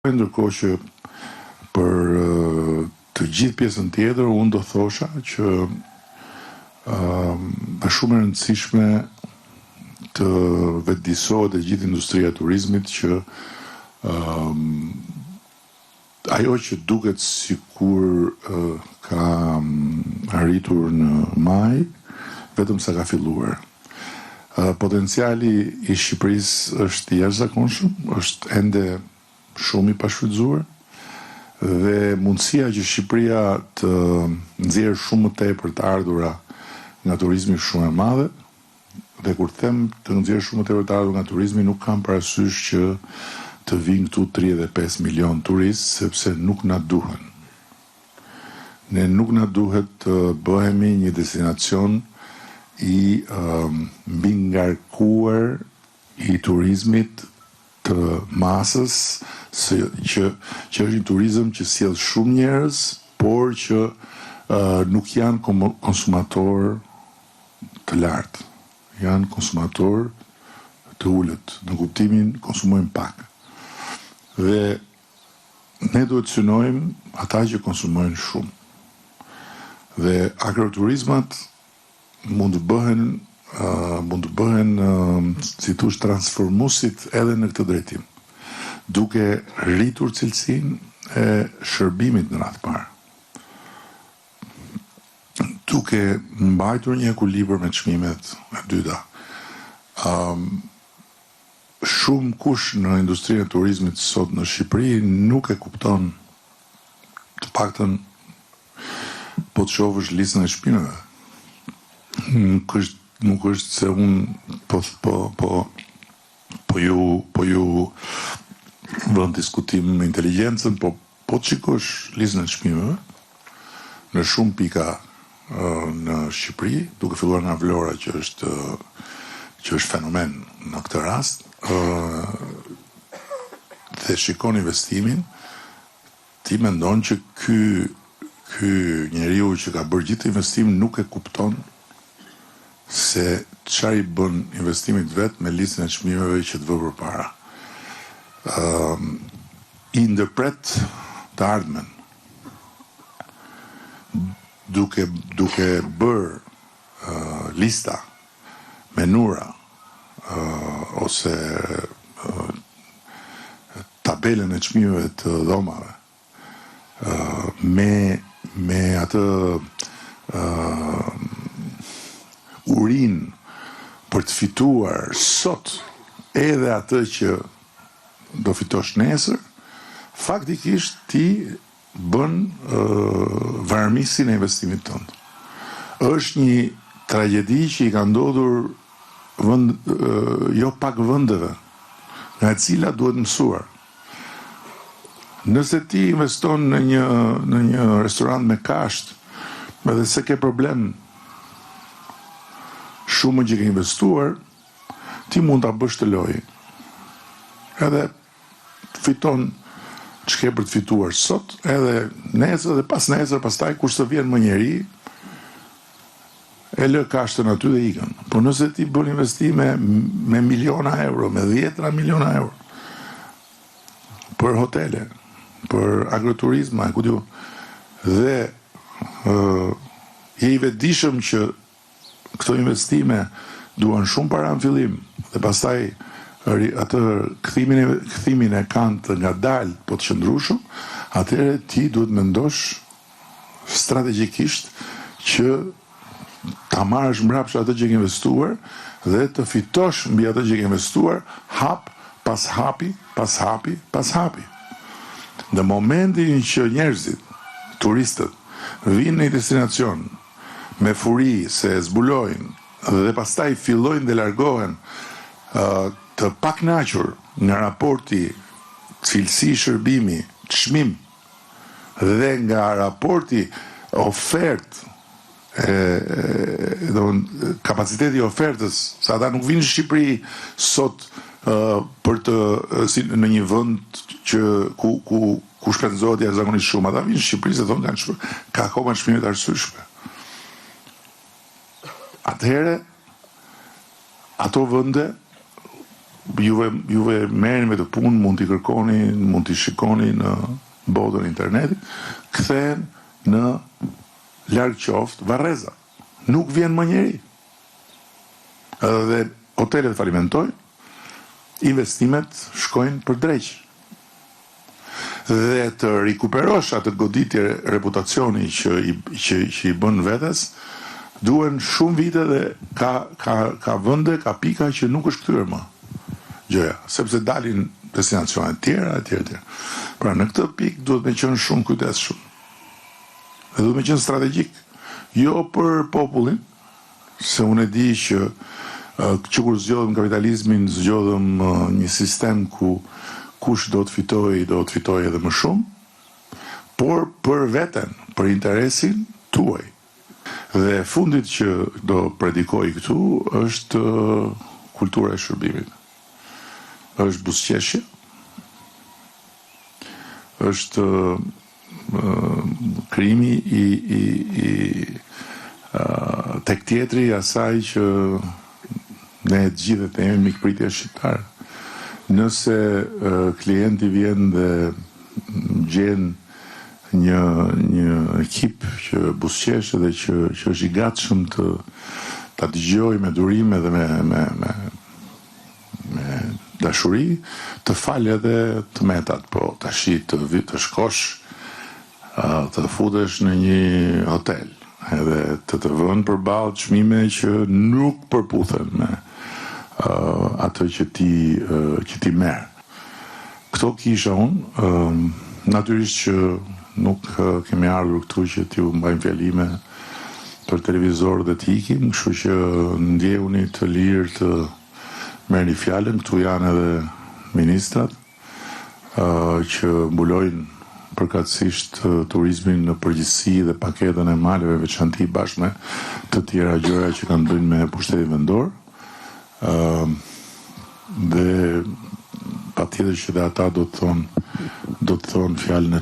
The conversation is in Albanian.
Ndërkohë që për të gjithë pjesën tjetër, unë do thosha që është shumë e rëndësishme të vetëdijsohet e gjithë industria e turizmit që ajo që duket sikur ka arritur në maj, vetëm sa ka filluar. Potenciali i Shqipërisë është i jashtëzakonshëm, është ende shumë i pashfrytzuar dhe mundësia që Shqipëria të nxjerrë shumë më tepër të ardhura nga turizmi shumë e madhe, dhe kur them të nxjerrë shumë më tepër të ardhur nga turizmi, nuk kam parasysh që të vinë këtu 35 milion turistë, sepse nuk na duhen. Ne nuk na duhet të bëhemi një destinacion i mbi ngarkuar i turizmit të masës, që është një turizëm që sjell shumë njerëz, por që nuk janë konsumator të lartë. Janë konsumator të ulët, në kuptimin konsumojnë pak. Dhe ne duhet të synojmë ata që konsumojnë shumë. Dhe agroturizmat mund të bëhen si thosh transformuesit edhe në këtë drejtim, duke rritur cilësinë e shërbimit në radhë parë, duke mbajtur një ekuilibër me çmimet e dyta. Shumë kush në industrinë e turizmit sot në Shqipëri nuk e kupton, të paktën po të shohësh listën e çmimeve. Nuk është se unë po ju vën diskutim me inteligjencën, po të shikosh listën e çmimeve në shumë pika në Shqipëri, duke filluar nga Vlora që është fenomen në këtë rast, dhe shikon investimin, ti mendon që ky njeriu që ka bërë gjithë investimin nuk e kupton se çfarë i bën investimit vet me listën e çmimeve që të vë përpara. I ndërpret të ardhmen duke bërë lista, menura ose tabelën e çmimeve të dhomave me atë urin për të fituar sot edhe atë që do fitosh nesër, faktikisht ti bën varëmisin e investimit tënd. Është një tragjedi që i ka ndodhur jo pak vendeve, nga e cila duhet mësuar. Nëse ti investon në një restorant me kasht, edhe se ke problem shumë që ke investuar, ti mund ta bësh të lojë. Edhe fiton ç'ke për të fituar sot, edhe nesër dhe pas nesër, pastaj kur të vjen më njeri, e lë kashtën aty dhe ikën. Po nëse ti bën investime me miliona euro, me 10 miliona euro, për hotele, për agroturizma, dhe je i vetëdijshëm që këto investime duan shumë para në fillim, dhe pastaj atë kthimin e kanë të ngadalë po të qëndrueshëm, atëherë ti duhet mendosh strategjikisht që ta marrësh mbrapsht atë që ke investuar dhe të fitosh mbi atë që ke investuar hap pas hapi, pas hapi, pas hapi. Në momentin që njerëzit, turistët, vinë në një destinacion me furi se zbulojnë dhe pastaj fillojnë dhe largohen të pakënaqur nga raporti cilësi shërbimi, çmim, dhe nga raporti ofertë, kapaciteti i ofertës, sa ata nuk vinë në Shqipëri sot në një vend ku shpenzohet jashtëzakonisht shumë. Ata vinë në Shqipëri se thonë ka akoma çmime të arsyeshme. Atëherë ato vende juve merrni me të punë, mund t'i kërkoni, mund t'i shikoni në botën e internetit, kthehen në larg qoftë Varreza. Nuk vjen më njeri. Edhe hotelet falimentojnë, investimet shkojnë për dreq. Dhe të rikuperosh atë goditje reputacioni që i bën vetes, duhen shumë vite dhe ka vende, ka pika që nuk është kthyer më gjëja, sepse dalin destinacione tjera, etj. Pra në këtë pikë duhet me qenë shumë kujdesshëm. Dhe duhet me qenë strategjik, jo për popullin, se unë e di që kur zgjodhëm kapitalizmin, zgjodhëm një sistem ku kush do të fitojë edhe më shumë, por për veten, për interesin tuaj. Dhe fundit që do predikoj këtu është kultura e shërbimit. Është buzëqeshje, është krimi tek tjetri asaj që ne të gjithë të jemi mikpritje shqiptare. Nëse klienti vjen dhe gjen një ekip që buzëqesh dhe që është i gatshëm ta dëgjojë me durime dhe me dashuri, të falë edhe të metat, po tash të shkosh, të futesh në një hotel, edhe të vënë përballë çmime që nuk përputhen me atë që ti merr. Këto kisha unë, natyrisht që nuk kemi ardhur këtu që t'ju mbajmë fjalime për televizor dhe t'ikim, kështu që ndjehuni të lirë të merrni fjalën. Këtu janë edhe ministrat që mbulojnë përkatësisht turizmin në përgjithësi dhe paketën e maleve veçanti bashkë me të tjera gjëra që kanë bënë me pushtetin vendor. Dhe patjetër që dhe ata do të thonë fjalën e tyre.